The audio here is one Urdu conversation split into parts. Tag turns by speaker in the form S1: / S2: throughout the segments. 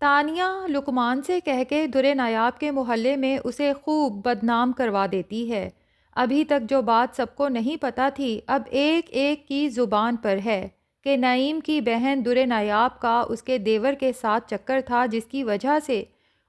S1: تانیہ لقمان سے کہہ کے درِ نایاب کے محلے میں اسے خوب بدنام کروا دیتی ہے۔ ابھی تک جو بات سب کو نہیں پتہ تھی اب ایک ایک کی زبان پر ہے کہ نعیم کی بہن درِ نایاب کا اس کے دیور کے ساتھ چکر تھا، جس کی وجہ سے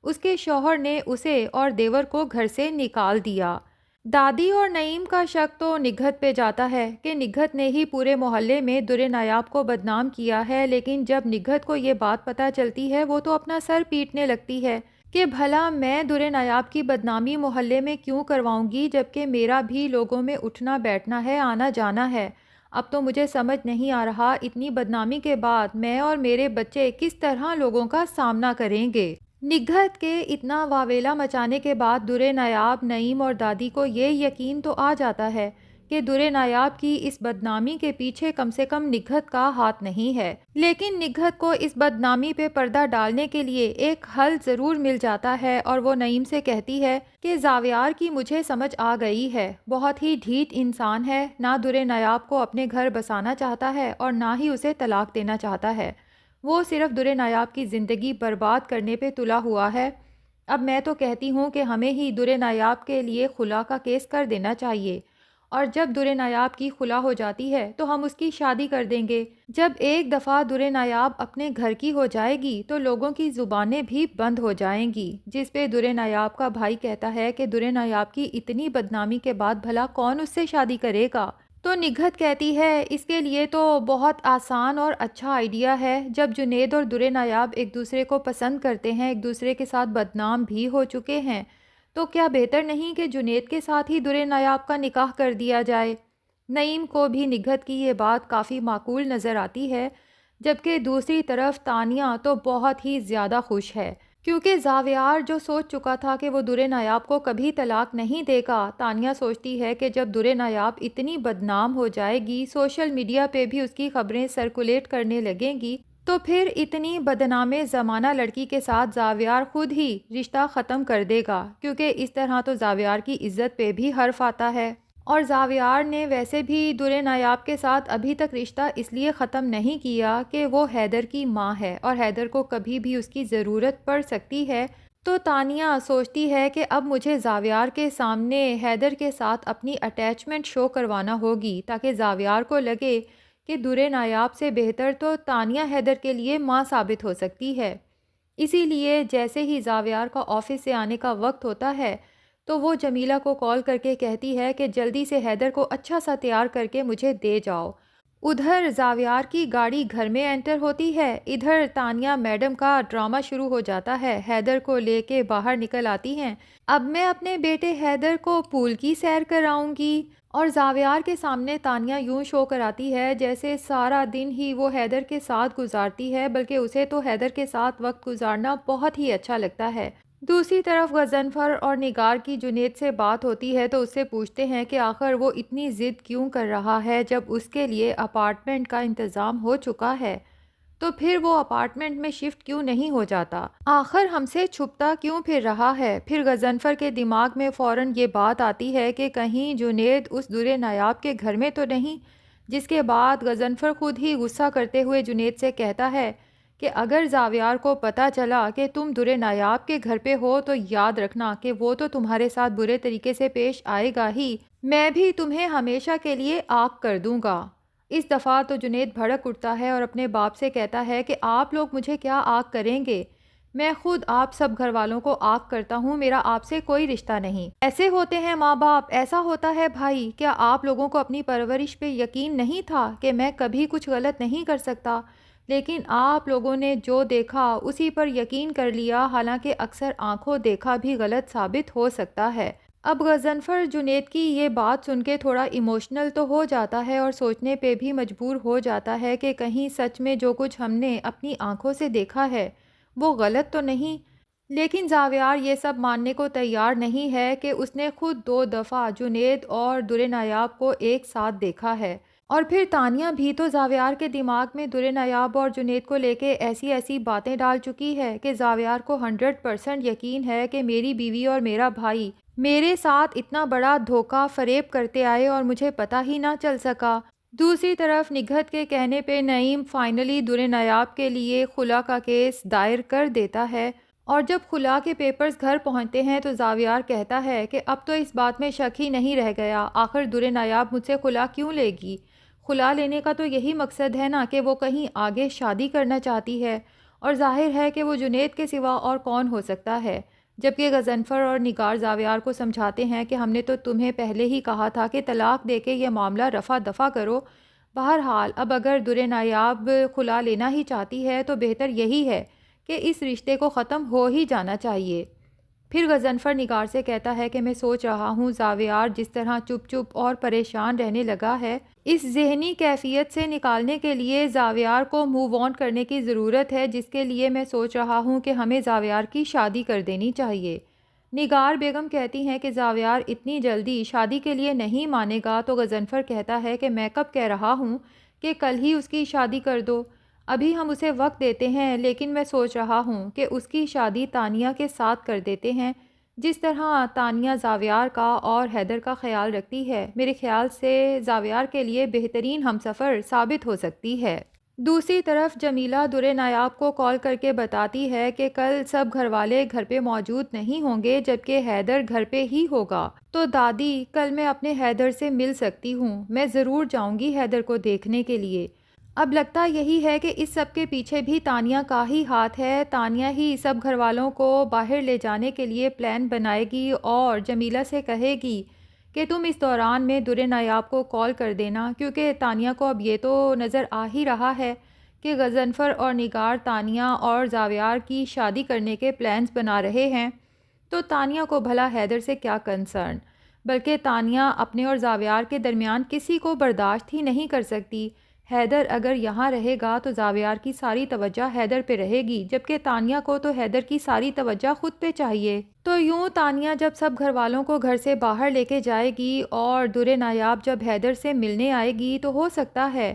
S1: اس کے شوہر نے اسے اور دیور کو گھر سے نکال دیا۔ دادی اور نعیم کا شک تو نگہت پہ جاتا ہے کہ نگہت نے ہی پورے محلے میں درِ نایاب کو بدنام کیا ہے، لیکن جب نگہت کو یہ بات پتہ چلتی ہے وہ تو اپنا سر پیٹنے لگتی ہے کہ بھلا میں درِ نایاب کی بدنامی محلے میں کیوں کرواؤں گی، جبکہ میرا بھی لوگوں میں اٹھنا بیٹھنا ہے، آنا جانا ہے۔ اب تو مجھے سمجھ نہیں آ رہا اتنی بدنامی کے بعد میں اور میرے بچے کس طرح لوگوں کا سامنا کریں گے۔ نگہت کے اتنا واویلا مچانے کے بعد درِ نایاب، نعیم اور دادی کو یہ یقین تو آ جاتا ہے کہ درِ نایاب کی اس بدنامی کے پیچھے کم سے کم نگہت کا ہاتھ نہیں ہے، لیکن نگہت کو اس بدنامی پہ پردہ ڈالنے کے لیے ایک حل ضرور مل جاتا ہے، اور وہ نعیم سے کہتی ہے کہ زاویار کی مجھے سمجھ آ گئی ہے، بہت ہی ڈھیٹ انسان ہے، نہ درِ نایاب کو اپنے گھر بسانا چاہتا ہے اور نہ ہی اسے طلاق دینا چاہتا ہے، وہ صرف درِ نایاب کی زندگی برباد کرنے پہ تلا ہوا ہے۔ اب میں تو کہتی ہوں کہ ہمیں ہی درِ نایاب کے لیے خلا کا کیس کر دینا چاہیے، اور جب درِ نایاب کی خلا ہو جاتی ہے تو ہم اس کی شادی کر دیں گے۔ جب ایک دفعہ درِ نایاب اپنے گھر کی ہو جائے گی تو لوگوں کی زبانیں بھی بند ہو جائیں گی، جس پہ درِ نایاب کا بھائی کہتا ہے کہ درِ نایاب کی اتنی بدنامی کے بعد بھلا کون اس سے شادی کرے گا؟ تو نگہت کہتی ہے اس کے لیے تو بہت آسان اور اچھا آئیڈیا ہے، جب جنید اور درِ نایاب ایک دوسرے کو پسند کرتے ہیں، ایک دوسرے کے ساتھ بدنام بھی ہو چکے ہیں، تو کیا بہتر نہیں کہ جنید کے ساتھ ہی درِ نایاب کا نکاح کر دیا جائے؟ نعیم کو بھی نگہت کی یہ بات کافی معقول نظر آتی ہے، جبکہ دوسری طرف تانیہ تو بہت ہی زیادہ خوش ہے، کیونکہ زاویار جو سوچ چکا تھا کہ وہ درِ نایاب کو کبھی طلاق نہیں دے گا، تانیہ سوچتی ہے کہ جب درِ نایاب اتنی بدنام ہو جائے گی، سوشل میڈیا پہ بھی اس کی خبریں سرکولیٹ کرنے لگیں گی، تو پھر اتنی بدنام زمانہ لڑکی کے ساتھ زاویار خود ہی رشتہ ختم کر دے گا، کیونکہ اس طرح تو زاویار کی عزت پہ بھی حرف آتا ہے، اور زاویار نے ویسے بھی درِ نایاب کے ساتھ ابھی تک رشتہ اس لیے ختم نہیں کیا کہ وہ حیدر کی ماں ہے اور حیدر کو کبھی بھی اس کی ضرورت پڑ سکتی ہے۔ تو تانیہ سوچتی ہے کہ اب مجھے زاویار کے سامنے حیدر کے ساتھ اپنی اٹیچمنٹ شو کروانا ہوگی، تاکہ زاویار کو لگے کہ درِ نایاب سے بہتر تو تانیہ حیدر کے لیے ماں ثابت ہو سکتی ہے۔ اسی لیے جیسے ہی زاویار کا آفس سے آنے کا وقت ہوتا ہے تو وہ جمیلہ کو کال کر کے کہتی ہے کہ جلدی سے حیدر کو اچھا سا تیار کر کے مجھے دے جاؤ۔ ادھر زاویار کی گاڑی گھر میں انٹر ہوتی ہے، ادھر تانیہ میڈم کا ڈرامہ شروع ہو جاتا ہے، حیدر کو لے کے باہر نکل آتی ہیں۔ اب میں اپنے بیٹے حیدر کو پول کی سیر کراؤں گی، اور زاویار کے سامنے تانیہ یوں شو کراتی ہے جیسے سارا دن ہی وہ حیدر کے ساتھ گزارتی ہے، بلکہ اسے تو حیدر کے ساتھ وقت گزارنا بہت ہی اچھا لگتا ہے۔ دوسری طرف غضنفر اور نگار کی جنید سے بات ہوتی ہے تو اس سے پوچھتے ہیں کہ آخر وہ اتنی ضد کیوں کر رہا ہے، جب اس کے لیے اپارٹمنٹ کا انتظام ہو چکا ہے تو پھر وہ اپارٹمنٹ میں شفٹ کیوں نہیں ہو جاتا، آخر ہم سے چھپتا کیوں پھر رہا ہے۔ پھر غضنفر کے دماغ میں فوراً یہ بات آتی ہے کہ کہیں جنید اس درِ نایاب کے گھر میں تو نہیں، جس کے بعد غضنفر خود ہی غصہ کرتے ہوئے جنید سے کہتا ہے کہ اگر زاویار کو پتہ چلا کہ تم درِ نایاب کے گھر پہ ہو تو یاد رکھنا کہ وہ تو تمہارے ساتھ برے طریقے سے پیش آئے گا ہی، میں بھی تمہیں ہمیشہ کے لیے آگ کر دوں گا۔ اس دفعہ تو جنید بھڑک اٹھتا ہے اور اپنے باپ سے کہتا ہے کہ آپ لوگ مجھے کیا آگ کریں گے، میں خود آپ سب گھر والوں کو آگ کرتا ہوں، میرا آپ سے کوئی رشتہ نہیں۔ ایسے ہوتے ہیں ماں باپ، ایسا ہوتا ہے بھائی، کیا آپ لوگوں کو اپنی پرورش پہ یقین نہیں تھا کہ میں کبھی کچھ غلط نہیں کر سکتا؟ لیکن آپ لوگوں نے جو دیکھا اسی پر یقین کر لیا، حالانکہ اکثر آنکھوں دیکھا بھی غلط ثابت ہو سکتا ہے۔ اب غضنفر جنید کی یہ بات سن کے تھوڑا ایموشنل تو ہو جاتا ہے اور سوچنے پہ بھی مجبور ہو جاتا ہے کہ کہیں سچ میں جو کچھ ہم نے اپنی آنکھوں سے دیکھا ہے وہ غلط تو نہیں۔ لیکن زاویار یہ سب ماننے کو تیار نہیں ہے کہ اس نے خود 2 دفعہ جنید اور درِ نایاب کو ایک ساتھ دیکھا ہے، اور پھر تانیہ بھی تو زاویار کے دماغ میں درِ نایاب اور جنید کو لے کے ایسی ایسی باتیں ڈال چکی ہے کہ زاویار کو 100% یقین ہے کہ میری بیوی اور میرا بھائی میرے ساتھ اتنا بڑا دھوکہ فریب کرتے آئے اور مجھے پتہ ہی نہ چل سکا۔ دوسری طرف نگہت کے کہنے پہ نعیم فائنلی در نایاب کے لیے خلا کا کیس دائر کر دیتا ہے، اور جب خلا کے پیپرز گھر پہنچتے ہیں تو زاویار کہتا ہے کہ اب تو اس بات میں شک ہی نہیں رہ گیا، آخر در نایاب مجھ سے خلا کیوں لے گی؟ خلا لینے کا تو یہی مقصد ہے نا کہ وہ کہیں آگے شادی کرنا چاہتی ہے، اور ظاہر ہے کہ وہ جنید کے سوا اور کون ہو سکتا ہے؟ جبکہ غضنفر اور نگار زاویار کو سمجھاتے ہیں کہ ہم نے تو تمہیں پہلے ہی کہا تھا کہ طلاق دے کے یہ معاملہ رفع دفع کرو۔ بہرحال اب اگر در نایاب خلا لینا ہی چاہتی ہے تو بہتر یہی ہے کہ اس رشتے کو ختم ہو ہی جانا چاہیے۔ پھر غضنفر نگار سے کہتا ہے کہ میں سوچ رہا ہوں زاویار جس طرح چپ چپ اور پریشان رہنے لگا ہے، اس ذہنی کیفیت سے نکالنے کے لیے زاویار کو موو آن کرنے کی ضرورت ہے، جس کے لیے میں سوچ رہا ہوں کہ ہمیں زاویار کی شادی کر دینی چاہیے۔ نگار بیگم کہتی ہیں کہ زاویار اتنی جلدی شادی کے لیے نہیں مانے گا، تو غضنفر کہتا ہے کہ میں کب کہہ رہا ہوں کہ کل ہی اس کی شادی کر دو، ابھی ہم اسے وقت دیتے ہیں، لیکن میں سوچ رہا ہوں کہ اس کی شادی تانیہ کے ساتھ کر دیتے ہیں، جس طرح تانیہ زاویار کا اور حیدر کا خیال رکھتی ہے، میرے خیال سے زاویار کے لیے بہترین ہمسفر ثابت ہو سکتی ہے۔ دوسری طرف جمیلہ در نایاب کو کال کر کے بتاتی ہے کہ کل سب گھر والے گھر پہ موجود نہیں ہوں گے، جبکہ حیدر گھر پہ ہی ہوگا، تو دادی کل میں اپنے حیدر سے مل سکتی ہوں، میں ضرور جاؤں گی حیدر کو دیکھنے کے لیے۔ اب لگتا یہی ہے کہ اس سب کے پیچھے بھی تانیہ کا ہی ہاتھ ہے، تانیہ ہی سب گھر والوں کو باہر لے جانے کے لیے پلان بنائے گی اور جمیلہ سے کہے گی کہ تم اس دوران میں در نایاب کو کال کر دینا، کیونکہ تانیہ کو اب یہ تو نظر آ ہی رہا ہے کہ غضنفر اور نگار تانیہ اور زاویار کی شادی کرنے کے پلانز بنا رہے ہیں، تو تانیہ کو بھلا حیدر سے کیا کنسرن، بلکہ تانیہ اپنے اور زاویار کے درمیان کسی کو برداشت ہی نہیں کر سکتی۔ حیدر اگر یہاں رہے گا تو زاویار کی ساری توجہ حیدر پہ رہے گی، جبکہ تانیہ کو تو حیدر کی ساری توجہ خود پہ چاہیے۔ تو یوں تانیہ جب سب گھر والوں کو گھر سے باہر لے کے جائے گی اور در نایاب جب حیدر سے ملنے آئے گی، تو ہو سکتا ہے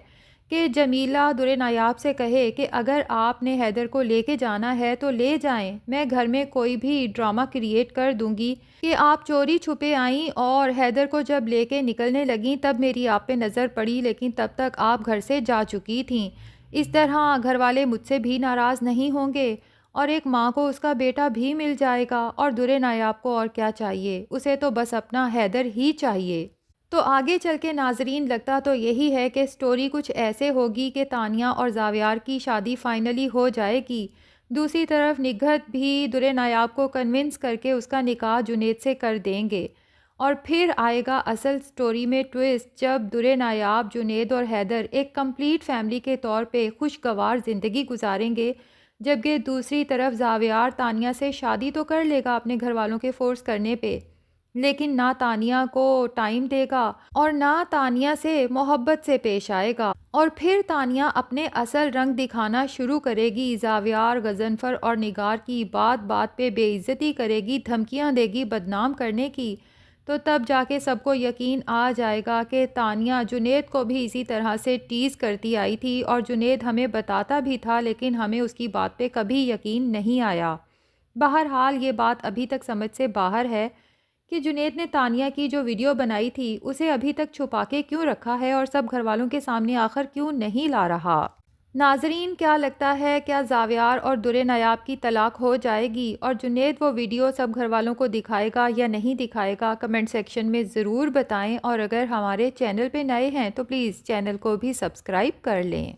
S1: کہ جمیلہ در نایاب سے کہے کہ اگر آپ نے حیدر کو لے کے جانا ہے تو لے جائیں، میں گھر میں کوئی بھی ڈرامہ کریٹ کر دوں گی کہ آپ چوری چھپے آئیں اور حیدر کو جب لے کے نکلنے لگیں تب میری آپ پہ نظر پڑی، لیکن تب تک آپ گھر سے جا چکی تھیں۔ اس طرح گھر والے مجھ سے بھی ناراض نہیں ہوں گے، اور ایک ماں کو اس کا بیٹا بھی مل جائے گا، اور در نایاب کو اور کیا چاہیے، اسے تو بس اپنا حیدر ہی چاہیے۔ تو آگے چل کے ناظرین لگتا تو یہی ہے کہ سٹوری کچھ ایسے ہوگی کہ تانیہ اور زاویار کی شادی فائنلی ہو جائے گی، دوسری طرف نگہت بھی در نایاب کو کنونس کر کے اس کا نکاح جنید سے کر دیں گے، اور پھر آئے گا اصل سٹوری میں ٹویسٹ، جب در نایاب، جنید اور حیدر ایک کمپلیٹ فیملی کے طور پہ خوشگوار زندگی گزاریں گے، جبکہ دوسری طرف زاویار تانیہ سے شادی تو کر لے گا اپنے گھر والوں کے فورس کرنے پہ، لیکن نہ تانیہ کو ٹائم دے گا اور نہ تانیہ سے محبت سے پیش آئے گا، اور پھر تانیہ اپنے اصل رنگ دکھانا شروع کرے گی، زاویار، غضنفر اور نگار کی بات بات پہ بے عزتی کرے گی، دھمکیاں دے گی بدنام کرنے کی، تو تب جا کے سب کو یقین آ جائے گا کہ تانیہ جنید کو بھی اسی طرح سے ٹیز کرتی آئی تھی، اور جنید ہمیں بتاتا بھی تھا لیکن ہمیں اس کی بات پہ کبھی یقین نہیں آیا۔ بہرحال یہ بات ابھی تک سمجھ سے باہر ہے کہ جنید نے تانیہ کی جو ویڈیو بنائی تھی اسے ابھی تک چھپا کے کیوں رکھا ہے اور سب گھر والوں کے سامنے آخر کیوں نہیں لا رہا۔ ناظرین کیا لگتا ہے، کیا زاویار اور در نایاب کی طلاق ہو جائے گی اور جنید وہ ویڈیو سب گھر والوں کو دکھائے گا یا نہیں دکھائے گا؟ کمنٹ سیکشن میں ضرور بتائیں، اور اگر ہمارے چینل پہ نئے ہیں تو پلیز چینل کو بھی سبسکرائب کر لیں۔